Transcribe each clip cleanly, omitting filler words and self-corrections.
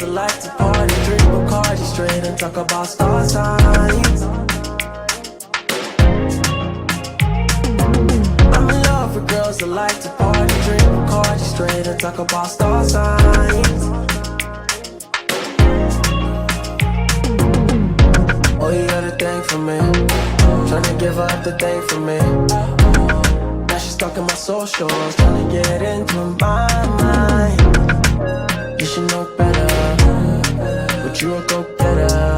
that like to party, drink Bacardi straight and talk about star signs. I'm in love with girls that like to party, drink Bacardi straight and talk about star signs. Oh, you got a thing for me, tryna give up the thing for me. Now she's stalking my socials, tryna get into my mind. You should know better, but you a go-getter.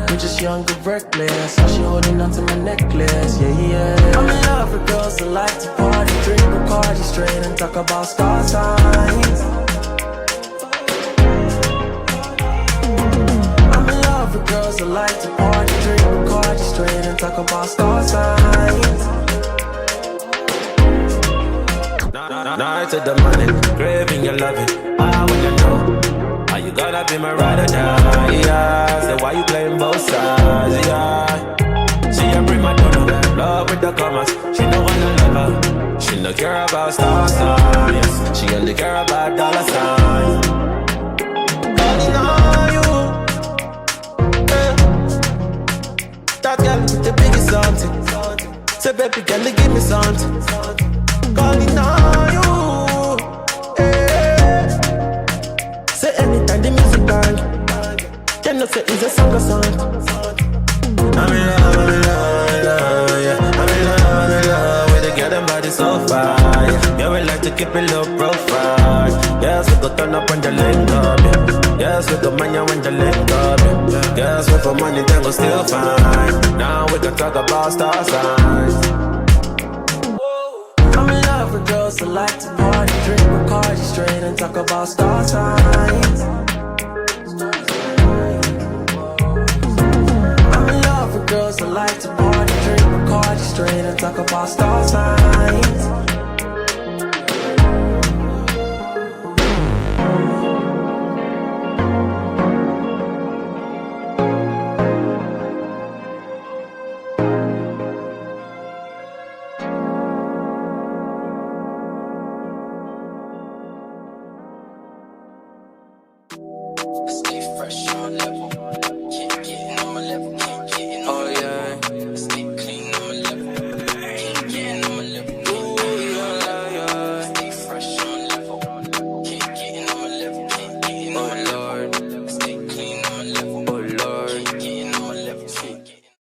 We're just young and reckless, how she holding on to my necklace, yeah, yeah. I'm in love with girls that like to party, drink Bacardi straight and talk about star signs. I'm in love with girls that like to party, drink Bacardi straight and talk about star signs. Night to the money, craving your loving. I wanna know, are you gonna be my ride or die? Yeah, say why you playing both sides? Yeah, she a prima donna, love with the commas. She no wanna love her, she no care about star signs. She only care about dollar signs. Calling on you, yeah. That girl with the biggest something. Say baby girl, give me something. Calling on you, yeah. Say anytime the music bang, them no say it's a song or song. I'm in love, I'm in love, yeah. I'm in love with the girl, them body so fine. Yeah, we like to keep it low profile. Yes, we go turn up when the link up, yeah. Yes, we go mania when the link up, yeah. Yes, we for money, then go still fine. Now we can talk about star signs. I'm in love with girls that like to party, drink Bacardi straight and talk about star signs. I'm in love with girls that like to party, drink Bacardi straight and talk about star signs. Stay fresh on level. Can't get